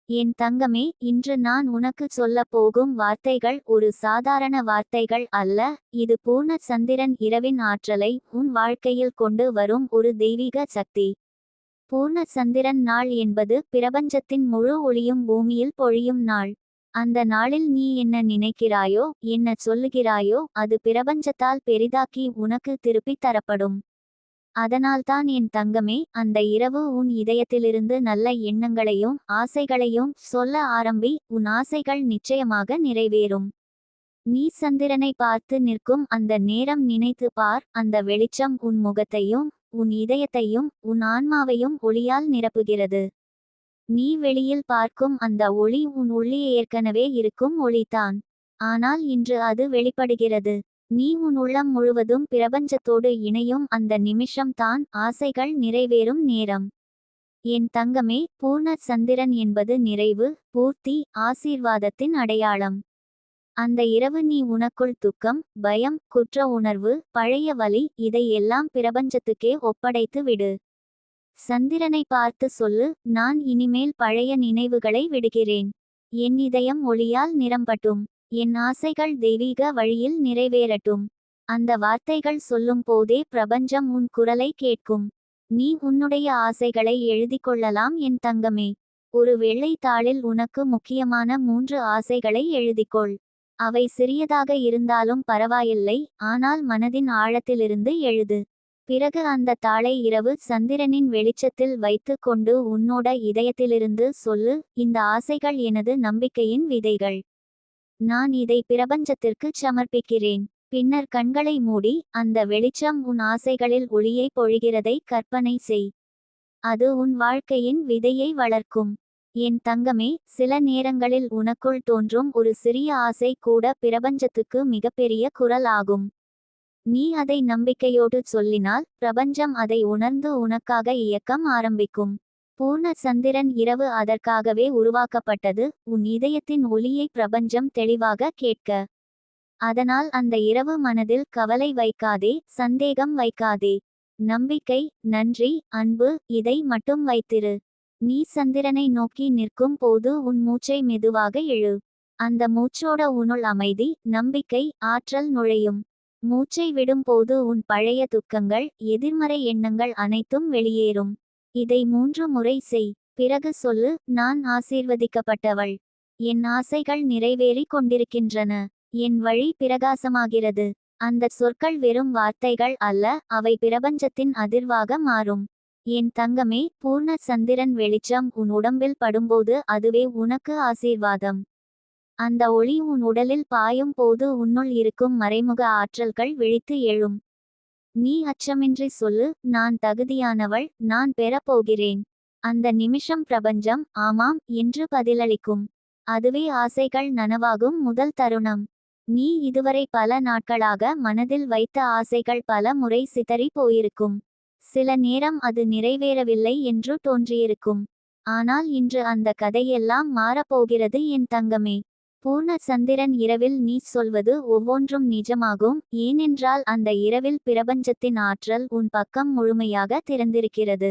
என் தங்கமே, இன்று நான் உனக்கு சொல்லப் போகும் வார்த்தைகள் ஒரு சாதாரண வார்த்தைகள் அல்ல. இது பூர்ண சந்திரன் இரவின் ஆற்றலை உன் வாழ்க்கையில் கொண்டு வரும் ஒரு தெய்வீக சக்தி. பூர்ண சந்திரன் நாள் என்பது பிரபஞ்சத்தின் முழு ஒளியும் பூமியில் பொழியும் நாள். அந்த நாளில் நீ என்ன நினைக்கிறாயோ, என்ன சொல்லுகிறாயோ, அது பிரபஞ்சத்தால் பெரிதாக்கி உனக்கு திருப்பித் தரப்படும். அதனால்தான் என் தங்கமே, அந்த இரவு உன் இதயத்திலிருந்து நல்ல எண்ணங்களையும் ஆசைகளையும் சொல்ல ஆரம்பி. உன் ஆசைகள் நிச்சயமாக நிறைவேறும். நீ சந்திரனை பார்த்து நிற்கும் அந்த நேரம் நினைத்து பார். அந்த வெளிச்சம் உன் முகத்தையும் உன் இதயத்தையும் உன் ஆன்மாவையும் ஒளியால் நிரப்புகிறது. நீ வெளியில் பார்க்கும் அந்த ஒளி உன் உள்ளே ஏற்கனவே இருக்கும் ஒளிதான். ஆனால் இன்று அது வெளிப்படுகிறது. நீ உன் உள்ளம் முழுவதும் பிரபஞ்சத்தோடு இணையும் அந்த நிமிஷம் தான் ஆசைகள் நிறைவேறும் நேரம். என் தங்கமே, பூர்ண சந்திரன் என்பது நிறைவு, பூர்த்தி, ஆசீர்வாதத்தின் அடையாளம். அந்த இரவு நீ உனக்குள் துக்கம், பயம், குற்ற உணர்வு, பழைய வலி இதை எல்லாம் பிரபஞ்சத்துக்கே ஒப்படைத்து விடு. சந்திரனை பார்த்து சொல்லு, நான் இனிமேல் பழைய நினைவுகளை விடுகிறேன். என் இதயம் ஒளியால் நிரம்பட்டும். என் ஆசைகள் தெய்வீக வழியில் நிறைவேறட்டும். அந்த வார்த்தைகள் சொல்லும் போதே பிரபஞ்சம் உன் குரலை கேட்கும். நீ உன்னுடைய ஆசைகளை எழுதிக் கொள்ளலாம் என் தங்கமே. ஒரு வெள்ளை தாளில் உனக்கு முக்கியமான 3 ஆசைகளை எழுதிக்கொள். அவை சிறியதாக இருந்தாலும் பரவாயில்லை, ஆனால் மனதின் ஆழத்திலிருந்து எழுது. பிறகு அந்த தாளை இரவு சந்திரனின் வெளிச்சத்தில் வைத்து கொண்டு உன்னோட இதயத்திலிருந்து சொல்லு, இந்த ஆசைகள் எனது நம்பிக்கையின் விதைகள். நான் இதை பிரபஞ்சத்திற்கு சமர்ப்பிக்கிறேன். பின்னர் கண்களை மூடி, அந்த வெளிச்சம் உன் ஆசைகளில் ஒளியை பொழிகிறதை கற்பனை செய். அது உன் வாழ்க்கையின் விதையை வளர்க்கும். என் தங்கமே, சில நேரங்களில் உனக்குள் தோன்றும் ஒரு சிறிய ஆசை கூட பிரபஞ்சத்துக்கு மிகப்பெரிய குரல் ஆகும். நீ அதை நம்பிக்கையோடு சொல்லினால் பிரபஞ்சம் அதை உணர்ந்து உனக்காக இயக்கம் ஆரம்பிக்கும். பூர்ண சந்திரன் இரவு அதற்காகவே உருவாக்கப்பட்டது, உன் இதயத்தின் ஒலியை பிரபஞ்சம் தெளிவாக கேட்க. அதனால் அந்த இரவு மனதில் கவலை வைக்காதே, சந்தேகம் வைக்காதே. நம்பிக்கை, நன்றி, அன்பு இதை மட்டும் வைத்திரு. நீ சந்திரனை நோக்கி நிற்கும் போது உன் மூச்சை மெதுவாக இழு. அந்த மூச்சோட உன்னுள் அமைதி, நம்பிக்கை, ஆற்றல் நுழையும். மூச்சை விடும்போது உன் பழைய துக்கங்கள், எதிர்மறை எண்ணங்கள் அனைத்தும் வெளியேறும். இதை 3 முறை செய். பிறகு சொல்லு, நான் ஆசீர்வதிக்கப்பட்டவள். என் ஆசைகள் நிறைவேறி கொண்டிருக்கின்றன. என் வழி பிரகாசமாகிறது. அந்த சொற்கள் வெறும் வார்த்தைகள் அல்ல, அவை பிரபஞ்சத்தின் அதிர்வாக மாறும். என் தங்கமே, பூர்ண சந்திரன் வெளிச்சம் உன் உடம்பில் படும்போது அதுவே உனக்கு ஆசீர்வாதம். அந்த ஒளி உன் உடலில் பாயும் போது உன்னுள் இருக்கும் மறைமுக ஆற்றல்கள் விழித்து எழும். நீ அச்சமின்றி சொல்லு, நான் தகுதியானவள், நான் பெறப்போகிறேன். அந்த நிமிஷம் பிரபஞ்சம் ஆமாம் என்று பதிலளிக்கும். அதுவே ஆசைகள் நனவாகும் முதல் தருணம். நீ இதுவரை பல நாட்களாக மனதில் வைத்த ஆசைகள் பல முறை சிதறி போயிருக்கும். சில நேரம் அது நிறைவேறவில்லை என்று தோன்றியிருக்கும். ஆனால் இன்று அந்த கதையெல்லாம் மாறப்போகிறது என் தங்கமே. பூர்ண சந்திரன் இரவில் நீ சொல்வது ஒவ்வொன்றும் நிஜமாகும். ஏனென்றால் அந்த இரவில் பிரபஞ்சத்தின் ஆற்றல் உன் பக்கம் முழுமையாக திறந்திருக்கிறது.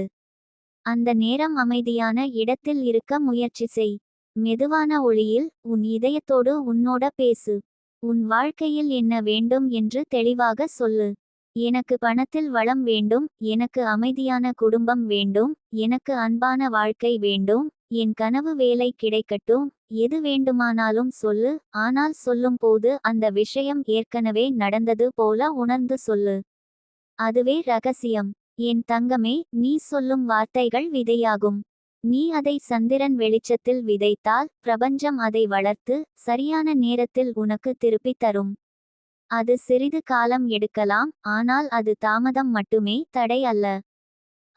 அந்த நேரம் அமைதியான இடத்தில் இருக்க முயற்சி செய். மெதுவான ஒளியில் உன் இதயத்தோடு உன்னோட பேசு. உன் வாழ்க்கையில் என்ன வேண்டும் என்று தெளிவாக சொல்லு. எனக்கு பணத்தில் வளம் வேண்டும், எனக்கு அமைதியான குடும்பம் வேண்டும், எனக்கு அன்பான வாழ்க்கை வேண்டும், என் கனவு வேலை கிடைக்கட்டும். எது வேண்டுமானாலும் சொல்லு, ஆனால் சொல்லும் போது அந்த விஷயம் ஏற்கனவே நடந்தது போல உணர்ந்து சொல்லு. அதுவே ரகசியம். என் தங்கமே, நீ சொல்லும் வார்த்தைகள் விதையாகும். நீ அதை சந்திரன் வெளிச்சத்தில் விதைத்தால் பிரபஞ்சம் அதை வளர்த்து சரியான நேரத்தில் உனக்கு திருப்பித் தரும். அது சிறிது காலம் எடுக்கலாம், ஆனால் அது தாமதம் மட்டுமே, தடை அல்ல.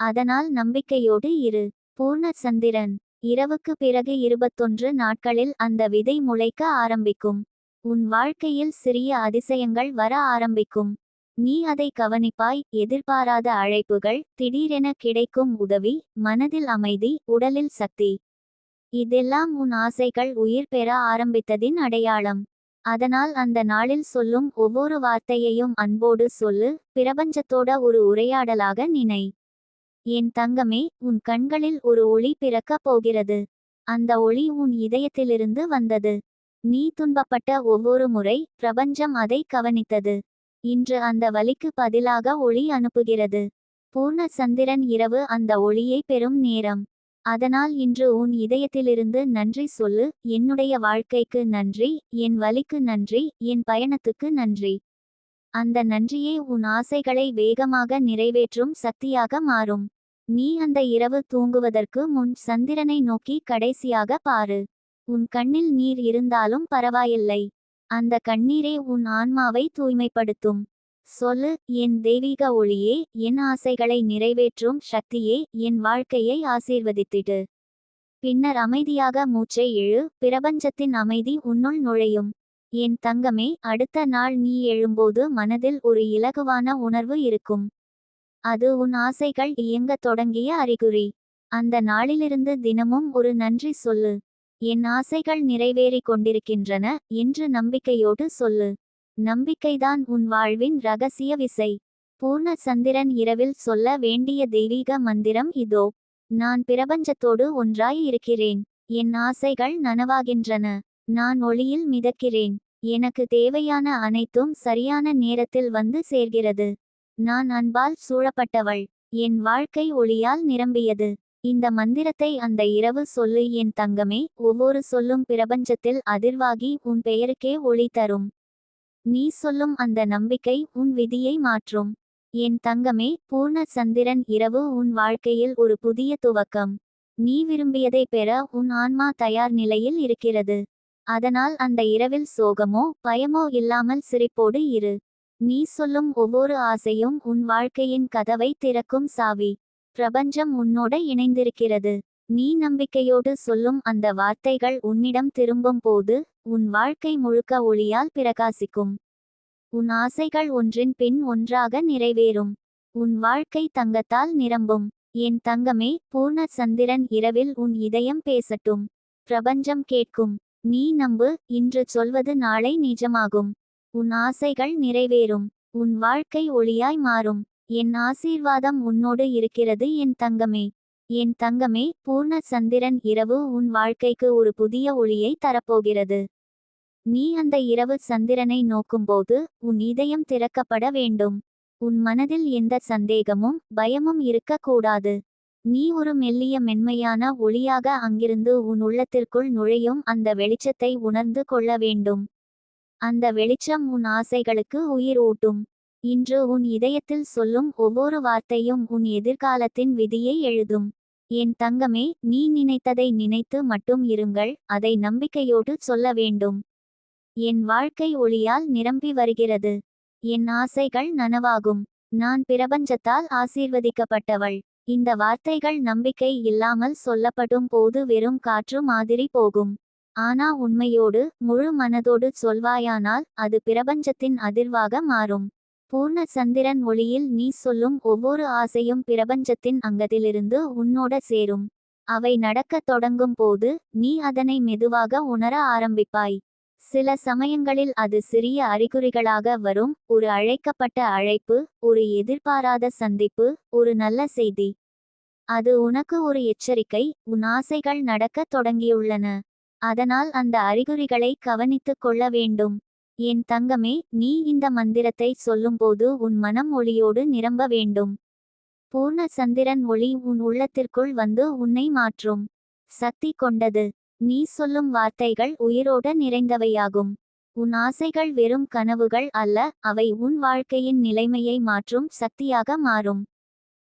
அதனால் நம்பிக்கையோடு இரு. பூர்ண சந்திரன் இரவுக்கு பிறகு 21 நாட்களில் அந்த விதை முளைக்க ஆரம்பிக்கும். உன் வாழ்க்கையில் சிறிய அதிசயங்கள் வர ஆரம்பிக்கும். நீ அதை கவனிப்பாய். எதிர்பாராத அழைப்புகள், திடீரென கிடைக்கும் உதவி, மனதில் அமைதி, உடலில் சக்தி. இதெல்லாம் உன் ஆசைகள் உயிர் பெற ஆரம்பித்ததின் அடையாளம். அதனால் அந்த நாளில் சொல்லும் ஒவ்வொரு வார்த்தையையும் அன்போடு சொல்லு, பிரபஞ்சத்தோட ஒரு உரையாடலாக நினை. என் தங்கமே, உன் கண்களில் ஒரு ஒளி பிறக்கப் போகிறது. அந்த ஒளி உன் இதயத்திலிருந்து வந்தது. நீ துன்பப்பட்ட ஒவ்வொரு முறை பிரபஞ்சம் அதை கவனித்தது. இன்று அந்த வலிக்கு பதிலாக ஒளி அனுப்புகிறது. பூர்ண சந்திரன் இரவு அந்த ஒளியை பெறும் நேரம். அதனால் இன்று உன் இதயத்திலிருந்து நன்றி சொல்லு. என்னுடைய வாழ்க்கைக்கு நன்றி, என் வலிக்கு நன்றி, என் பயணத்துக்கு நன்றி. அந்த நன்றியே உன் ஆசைகளை வேகமாக நிறைவேற்றும் சக்தியாக மாறும். நீ அந்த இரவு தூங்குவதற்கு முன் சந்திரனை நோக்கி கடைசியாக பாரு. உன் கண்ணில் நீர் இருந்தாலும் பரவாயில்லை. அந்த கண்ணீரே உன் ஆன்மாவை தூய்மைப்படுத்தும். சொல்லு, என் தெய்வீக ஒளியே, என் ஆசைகளை நிறைவேற்றும் சக்தியே, என் வாழ்க்கையை ஆசீர்வதித்திடு. பின்னர் அமைதியாக மூச்சை இழு. பிரபஞ்சத்தின் அமைதி உன்னுள் நுழையும். என் தங்கமே, அடுத்த நாள் நீ எழும்போது மனதில் ஒரு இலகுவான உணர்வு இருக்கும். அது உன் ஆசைகள் இயங்கத் தொடங்கிய அறிகுறி. அந்த நாளிலிருந்து தினமும் ஒரு நன்றி சொல்லு. என் ஆசைகள் நிறைவேறிக் கொண்டிருக்கின்றன என்று நம்பிக்கையோடு சொல்லு. நம்பிக்கைதான் உன் வாழ்வின் இரகசிய விசை. பூர்ண சந்திரன் இரவில் சொல்ல வேண்டிய தெய்வீக மந்திரம் இதோ. நான் பிரபஞ்சத்தோடு ஒன்றாய் இருக்கிறேன். என் ஆசைகள் நனவாகின்றன. நான் ஒளியில் மிதக்கிறேன். எனக்கு தேவையான அனைத்தும் சரியான நேரத்தில் வந்து சேர்கிறது. நான் அன்பால் சூழப்பட்டவள். என் வாழ்க்கை ஒளியால் நிரம்பியது. இந்த மந்திரத்தை அந்த இரவு சொல்லு என் தங்கமே. ஒவ்வொரு சொல்லும் பிரபஞ்சத்தில் அதிர்வாகி உன் பெயருக்கே ஒளி தரும். நீ சொல்லும் அந்த நம்பிக்கை உன் விதியை மாற்றும். என் தங்கமே, பூர்ண சந்திரன் இரவு உன் வாழ்க்கையில் ஒரு புதிய துவக்கம். நீ விரும்பியதை பெற உன் ஆன்மா தயார் நிலையில் இருக்கிறது. அதனால் அந்த இரவில் சோகமோ பயமோ இல்லாமல் சிரிப்போடு இரு. நீ சொல்லும் ஒவ்வொரு ஆசையும் உன் வாழ்க்கையின் கதவை திறக்கும் சாவி. பிரபஞ்சம் உன்னோட இணைந்திருக்கிறது. நீ நம்பிக்கையோடு சொல்லும் அந்த வார்த்தைகள் உன்னிடம் திரும்பும் போது உன் வாழ்க்கை முழுக்க ஒளியால் பிரகாசிக்கும். உன் ஆசைகள் ஒன்றின் பின் ஒன்றாக நிறைவேறும். உன் வாழ்க்கை தங்கத்தால் நிரம்பும். என் தங்கமே, பூர்ண சந்திரன் இரவில் உன் இதயம் பேசட்டும். பிரபஞ்சம் கேட்கும். நீ நம்பு, இன்று சொல்வது நாளை நிஜமாகும். உன் ஆசைகள் நிறைவேறும். உன் வாழ்க்கை ஒளியாய் மாறும். என் ஆசீர்வாதம் உன்னோடு இருக்கிறது என் தங்கமே. என் தங்கமே, பூர்ண சந்திரன் இரவு உன் வாழ்க்கைக்கு ஒரு புதிய ஒளியை தரப்போகிறது. நீ அந்த இரவு சந்திரனை நோக்கும்போது உன் இதயம் திறக்கப்பட வேண்டும். உன் மனதில் எந்த சந்தேகமும் பயமும் இருக்கக்கூடாது. நீ ஒரு மெல்லிய மென்மையான ஒளியாக அங்கிருந்து உன் உள்ளத்திற்குள் நுழையும் அந்த வெளிச்சத்தை உணர்ந்து கொள்ள வேண்டும். அந்த வெளிச்சம் உன் ஆசைகளுக்கு உயிர் ஊட்டும். இன்று உன் இதயத்தில் சொல்லும் ஒவ்வொரு வார்த்தையும் உன் எதிர்காலத்தின் விதியை எழுதும். என் தங்கமே, நீ நினைத்ததை நினைத்து மட்டும் இருங்கள். அதை நம்பிக்கையோடு சொல்ல வேண்டும். என் வாழ்க்கை ஒளியால் நிரம்பி வருகிறது. என் ஆசைகள் நனவாகும். நான் பிரபஞ்சத்தால் ஆசீர்வதிக்கப்பட்டவள். இந்த வார்த்தைகள் நம்பிக்கை இல்லாமல் சொல்லப்படும் போது வெறும் காற்று மாதிரி போகும். ஆனா உண்மையோடு முழு மனதோடு சொல்வாயானால் அது பிரபஞ்சத்தின் அதிர்வாக மாறும். பூர்ண சந்திரன் ஒளியில் நீ சொல்லும் ஒவ்வொரு ஆசையும் பிரபஞ்சத்தின் அங்கத்திலிருந்து உன்னோட சேரும். அவை நடக்கத் தொடங்கும் போது நீ அதனை மெதுவாக உணர ஆரம்பிப்பாய். சில சமயங்களில் அது சிறிய அறிகுறிகளாக வரும். ஒரு அழைக்கப்பட்ட அழைப்பு, ஒரு எதிர்பாராத சந்திப்பு, ஒரு நல்ல செய்தி. அது உனக்கு ஒரு எச்சரிக்கை. உன் ஆசைகள் நடக்கத் தொடங்கியுள்ளன. அதனால் அந்த அறிகுறிகளை கவனித்துக் கொள்ள வேண்டும். என் தங்கமே, நீ இந்த மந்திரத்தை சொல்லும்போது உன் மனம் ஒளியோடு நிரம்ப வேண்டும். பூர்ண சந்திரன் ஒளி உன் உள்ளத்திற்குள் வந்து உன்னை மாற்றும். சக்தி கொண்டது. நீ சொல்லும் வார்த்தைகள் உயிரோட நிறைந்தவையாகும். உன் ஆசைகள் வெறும் கனவுகள் அல்ல, அவை உன் வாழ்க்கையின் நிலைமையை மாற்றும் சக்தியாக மாறும்.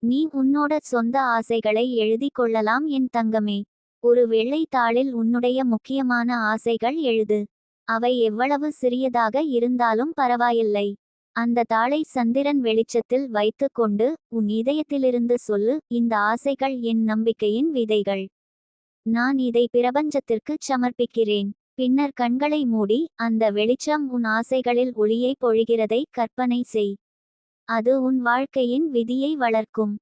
நீ உன்னோட சொந்த ஆசைகளை எழுதி கொள்ளலாம் என் தங்கமே. ஒரு வெள்ளை தாளில் உன்னுடைய முக்கியமான ஆசைகள் எழுது. அவை எவ்வளவு சிறியதாக இருந்தாலும் பரவாயில்லை. அந்த தாளை சந்திரன் வெளிச்சத்தில் வைத்து கொண்டு உன் இதயத்திலிருந்து சொல்லு, இந்த ஆசைகள் என் நம்பிக்கையின் விதைகள். நான் இதை பிரபஞ்சத்திற்கு சமர்ப்பிக்கிறேன். பின்னர் கண்களை மூடி அந்த வெளிச்சம் உன் ஆசைகளில் ஒளியை பொழிகிறதை கற்பனை செய். அது உன் வாழ்க்கையின் விதியை வளர்க்கும்.